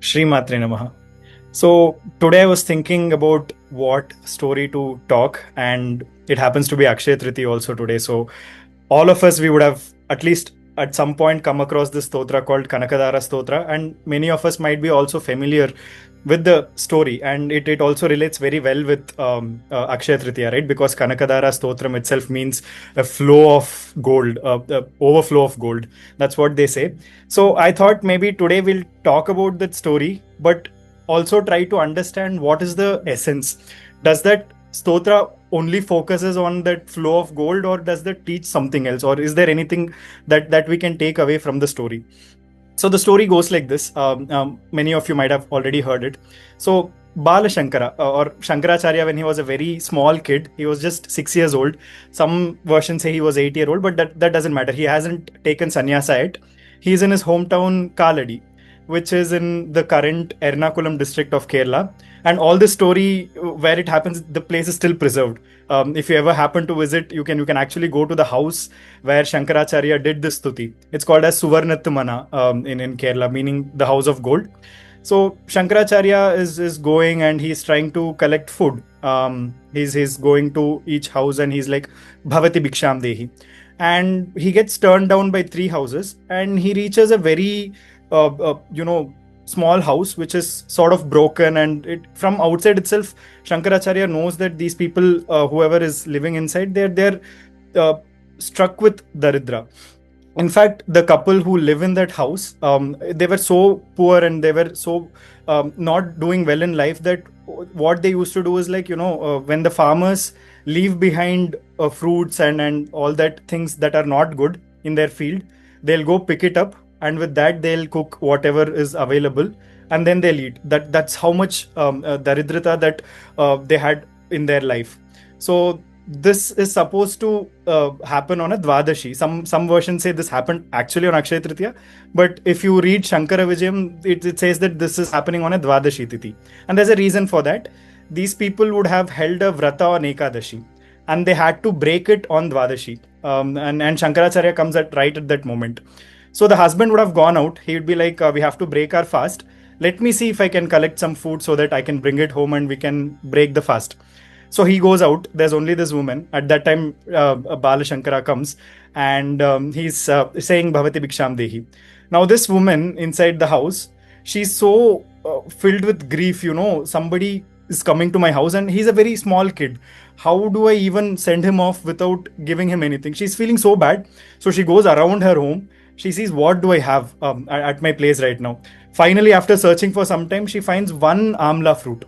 Srimatre Namaha. So today I was thinking about what story to talk, and it happens to be Akshaya Triti also today. So all of us, we would have at least at some point come across this stotra called Kanakdhara Stotra, and many of us might be also familiar with the story, and it also relates very well with Akshaya Tritiya, right? Because Kanakdhara Stotram itself means a flow of gold, overflow of gold. That's what they say. So I thought maybe today we'll talk about that story, but also try to understand what is the essence. Does that stotra only focuses on that flow of gold, or does that teach something else, or is there anything that we can take away from the story? So the story goes like this. Many of you might have already heard it. So Bala Shankara or Shankaracharya, when he was a very small kid, he was just 6 years old. Some versions say he was 8 year old, but that doesn't matter. He hasn't taken sannyasa yet. He's in his hometown Kaladi, which is in the current Ernakulam district of Kerala. And all this story, where it happens, the place is still preserved. If you ever happen to visit, you can actually go to the house where Shankaracharya did this stuti. It's called as Suvarnatmana in Kerala, meaning the house of gold. So Shankaracharya is going and he's trying to collect food. He's going to each house and he's like, Bhavati Bhiksham Dehi. And he gets turned down by 3 houses and he reaches a very small house which is sort of broken, and it from outside itself Shankaracharya knows that these people, whoever is living inside, they're struck with daridra. In fact, the couple who live in that house, they were so poor and they were so not doing well in life that what they used to do is like, when the farmers leave behind fruits and all that things that are not good in their field, they'll go pick it up, and with that they'll cook whatever is available and then they'll eat. That's how much daridrita that they had in their life. So this is supposed to happen on a Dwadashi. Some versions say this happened actually on Akshaya Tritiya, but if you read Shankara Vijayam, it says that this is happening on a Dwadashi Tithi. And there's a reason for that. These people would have held a Vrata on Ekadashi, and they had to break it on Dwadashi. And Shankaracharya comes right at that moment. So the husband would have gone out. He would be like, we have to break our fast. Let me see if I can collect some food so that I can bring it home and we can break the fast. So he goes out. There's only this woman. At that time, Bala Shankara comes and he's saying Bhavati Bhiksham Dehi. Now this woman inside the house, she's so filled with grief, somebody is coming to my house and he's a very small kid. How do I even send him off without giving him anything? She's feeling so bad. So she goes around her home. She sees, what do I have at my place right now? Finally, after searching for some time, she finds one amla fruit.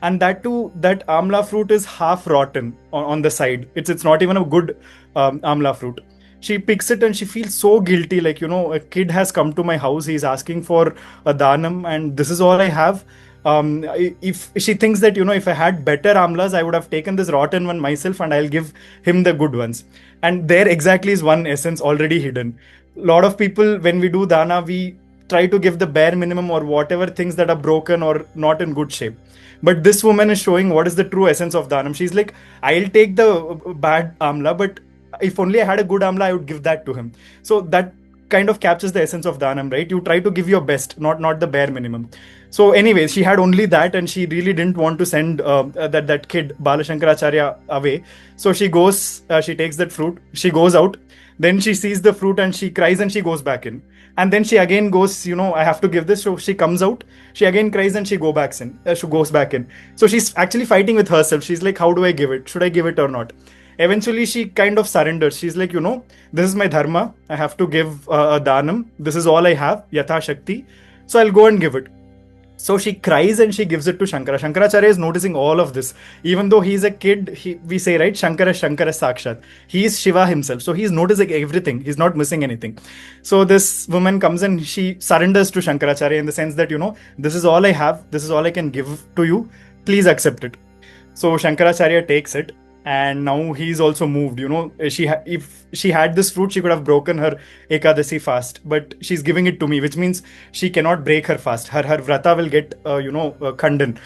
And that too, that amla fruit is half rotten on the side. It's not even a good amla fruit. She picks it and she feels so guilty, like, a kid has come to my house, he's asking for a dhanam and this is all I have. If she thinks that, if I had better amlas, I would have taken this rotten one myself and I'll give him the good ones. And there exactly is one essence already hidden. A lot of people, when we do dana, we try to give the bare minimum or whatever things that are broken or not in good shape. But this woman is showing what is the true essence of dhanam. She's like, I'll take the bad amla, but if only I had a good amla, I would give that to him. So that kind of captures the essence of dhanam, right? You try to give your best, not the bare minimum. So anyways, she had only that and she really didn't want to send that kid, Bala Shankaracharya, away. So she goes, she takes that fruit, she goes out, then she sees the fruit and she cries and she goes back in. And then she again goes, I have to give this. So she comes out, she again cries and she goes back in. So she's actually fighting with herself. She's like, how do I give it? Should I give it or not? Eventually, she kind of surrenders. She's like, this is my dharma. I have to give a dhanam. This is all I have, yatha shakti. So I'll go and give it. So she cries and she gives it to Shankara. Shankaracharya is noticing all of this. Even though he's a kid, we say, right, Shankara Sakshat. He is Shiva himself. So he's noticing everything. He's not missing anything. So this woman comes and she surrenders to Shankaracharya in the sense that, this is all I have. This is all I can give to you. Please accept it. So Shankaracharya takes it. And now he's also moved. If she had this fruit, she could have broken her Ekadasi fast, but she's giving it to me, which means she cannot break her fast. Her vrata will get khandan.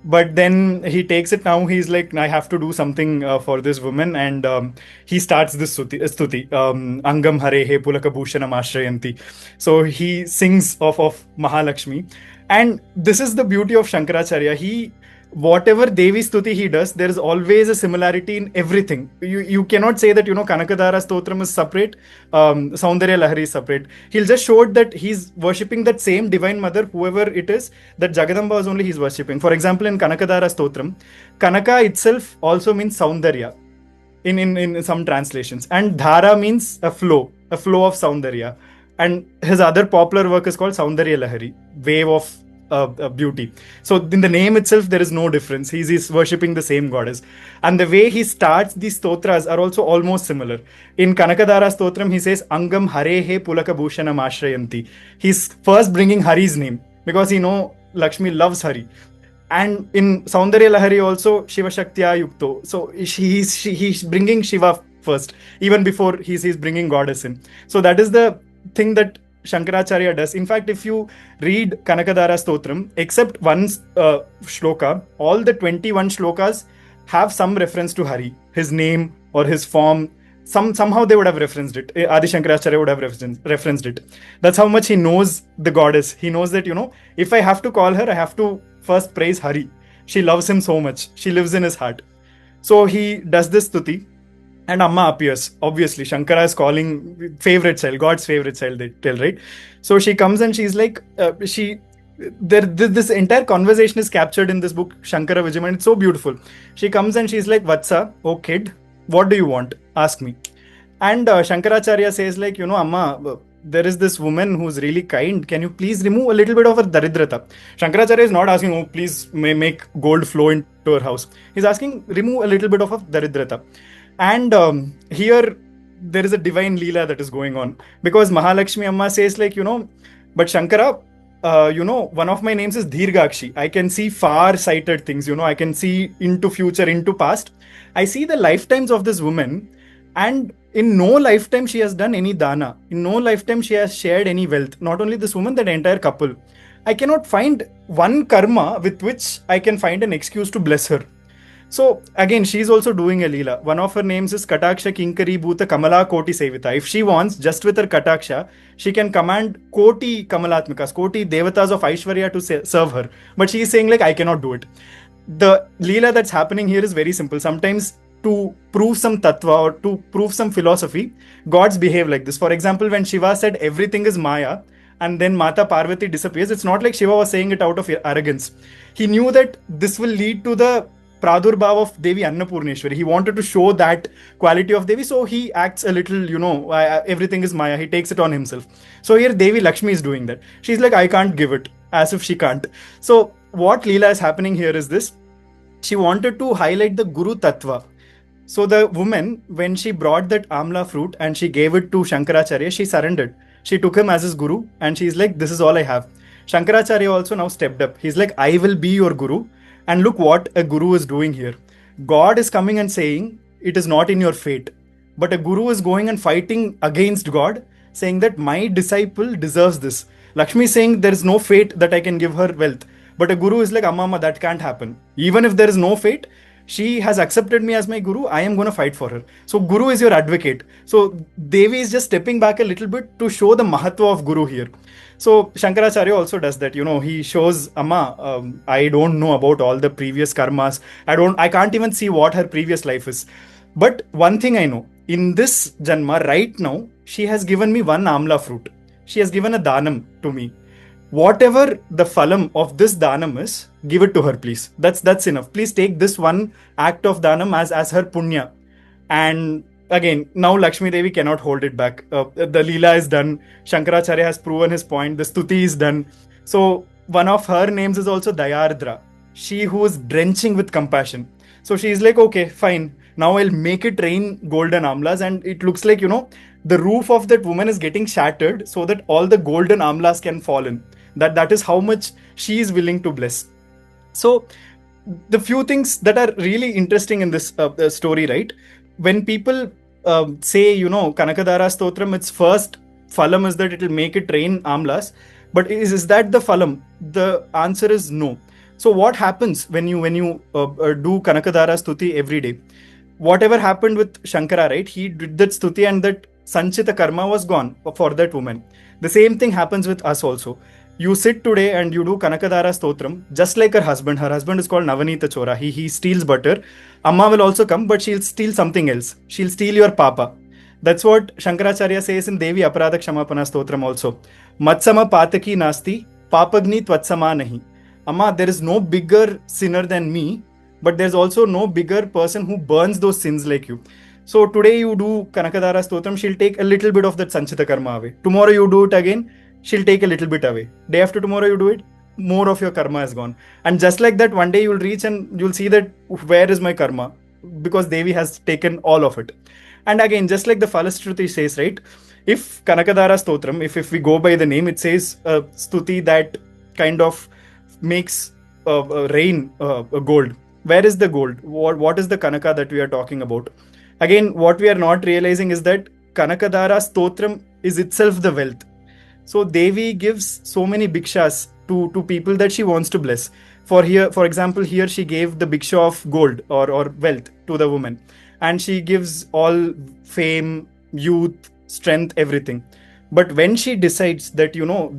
But then he takes it now. He's like, I have to do something for this woman. And he starts this stuti. Angam Harehe Pulaka Bhushanam Ashrayanti. So he sings of Mahalakshmi. And this is the beauty of Shankaracharya. Whatever Devi Stuti he does, there is always a similarity in everything. You cannot say that, Kanakdhara Stotram is separate, Saundarya Lahari is separate. He'll just show that he's worshipping that same divine mother, whoever it is, that Jagadamba is only he's worshipping. For example, in Kanakdhara Stotram, Kanaka itself also means Saundarya in some translations. And Dhara means a flow of Saundarya. And his other popular work is called Saundarya Lahari, wave of beauty. So in the name itself, there is no difference. He's worshipping the same goddess. And the way he starts these stotras are also almost similar. In Kanakdhara Stotram, he says, Angam Harehe Pulaka Bhushanam Ashrayanti. He's first bringing Hari's name because Lakshmi loves Hari. And in Saundarya Lahari also, Shiva Shaktya Yukto. So he's bringing Shiva first, even before he's bringing goddess in. So that is the thing that Shankaracharya does. In fact, if you read Kanakdhara Stotram, except one shloka, all the 21 shlokas have some reference to Hari, his name or his form. Somehow they would have referenced it. Adi Shankaracharya would have referenced it. That's how much he knows the goddess. He knows that, if I have to call her, I have to first praise Hari. She loves him so much. She lives in his heart. So he does this stuti. And Amma appears. Obviously, Shankara is calling favorite child, God's favorite child, they tell, right? So she comes and she's like, this entire conversation is captured in this book, Shankara Vijayam, and it's so beautiful. She comes and she's like, Vatsa, oh kid, what do you want? Ask me. And Shankaracharya says like, Amma, there is this woman who's really kind. Can you please remove a little bit of her daridrata? Shankaracharya is not asking, please make gold flow into her house. He's asking, remove a little bit of her daridrata. And here there is a divine leela that is going on, because Mahalakshmi Amma says like, but Shankara, one of my names is Dheergakshi. I can see far-sighted things, I can see into future, into past. I see the lifetimes of this woman, and in no lifetime she has done any dana. In no lifetime she has shared any wealth. Not only this woman, that entire couple. I cannot find one karma with which I can find an excuse to bless her. So again, she's also doing a leela. One of her names is Kataksha Kinkari Bhuta Kamala Koti Sevita. If she wants, just with her Kataksha, she can command Koti Kamalatmikas, Koti Devatas of Aishwarya to serve her. But she is saying like, I cannot do it. The leela that's happening here is very simple. Sometimes to prove some tattva or to prove some philosophy, gods behave like this. For example, when Shiva said everything is Maya, and then Mata Parvati disappears, it's not like Shiva was saying it out of arrogance. He knew that this will lead to the Pradurbhav of Devi Annapurneshwari. He wanted to show that quality of Devi, so he acts a little, everything is Maya. He takes it on himself. So here Devi Lakshmi is doing that. She's like, I can't give it, as if she can't. So what Leela is happening here is this. She wanted to highlight the Guru Tattva. So the woman, when she brought that amla fruit and she gave it to Shankaracharya, she surrendered. She took him as his guru and she's like, this is all I have. Shankaracharya also now stepped up. He's like, I will be your guru. And look what a guru is doing here. God is coming and saying, it is not in your fate. But a guru is going and fighting against God, saying that my disciple deserves this. Lakshmi is saying there is no fate that I can give her wealth. But a guru is like, Amma, that can't happen. Even if there is no fate, she has accepted me as my guru, I am going to fight for her. So guru is your advocate. So Devi is just stepping back a little bit to show the mahatva of guru here. So Shankaracharya also does that. He shows, Amma, I don't know about all the previous karmas. I can't even see what her previous life is. But one thing I know, in this Janma right now, she has given me one amla fruit. She has given a danam to me. Whatever the phalam of this danam is, give it to her, please. That's enough. Please take this one act of danam as her punya. And again, now Lakshmi Devi cannot hold it back. The Leela is done. Shankaracharya has proven his point. The Stuti is done. So one of her names is also Dayardra. She who is drenching with compassion. So she is like, okay, fine. Now I'll make it rain golden amlas. And it looks like, the roof of that woman is getting shattered so that all the golden amlas can fall in. That is how much she is willing to bless. So the few things that are really interesting in this story, right? When people say, Kanakdhara Stotram, its first phalam is that it will make it rain amlas. But is that the phalam? The answer is no. So what happens when you do Kanakadhara Stuti every day? Whatever happened with Shankara, right? He did that Stuti and that Sanchita karma was gone for that woman. The same thing happens with us also. You sit today and you do Kanakadhara Stotram, just like her husband. Her husband is called Navanita Chora. He steals butter. Amma will also come, but she'll steal something else. She'll steal your papa. That's what Shankaracharya says in Devi Aparadha Kshamapana Stotram also. Matsama pataki nasti, papagni tvatsama nahi. Amma, there is no bigger sinner than me, but there's also no bigger person who burns those sins like you. So today you do Kanakadhara Stotram, she'll take a little bit of that Sanchita karma away. Tomorrow you do it again, she'll take a little bit away. Day after tomorrow you do it, more of your karma is gone. And just like that, one day you'll reach and you'll see that where is my karma? Because Devi has taken all of it. And again, just like the Falastruti says, right? If Kanakadhara Stotram, if we go by the name, it says Stuti that kind of makes rain gold. Where is the gold? What is the Kanaka that we are talking about? Again, what we are not realizing is that Kanakadhara Stotram is itself the wealth. So Devi gives so many bhikshas to people that she wants to bless. For example, here she gave the bhiksha of gold or wealth to the woman. And she gives all fame, youth, strength, everything. But when she decides that,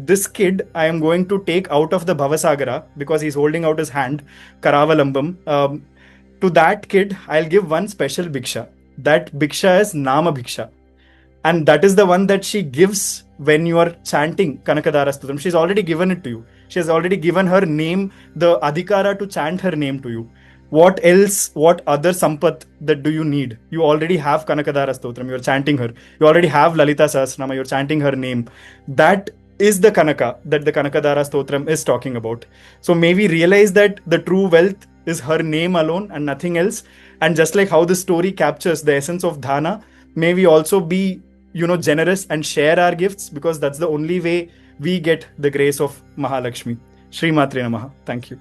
this kid I am going to take out of the Bhavasagara because he's holding out his hand, Karavalambam, to that kid, I'll give one special bhiksha. That bhiksha is Nama Bhiksha. And that is the one that she gives when you are chanting Kanakadhara Stotram. She's already given it to you. She has already given her name, the adhikara to chant her name to you. What else, what other sampat that do you need? You already have Kanakadhara Stotram, you're chanting her. You already have Lalita Sahasranama, you're chanting her name. That is the Kanaka that the Kanakadhara Stotram is talking about. So may we realize that the true wealth is her name alone and nothing else. And just like how the story captures the essence of Dhana, may we also be, generous and share our gifts, because that's the only way we get the grace of Mahalakshmi. Shri Matre Namaha. Thank you.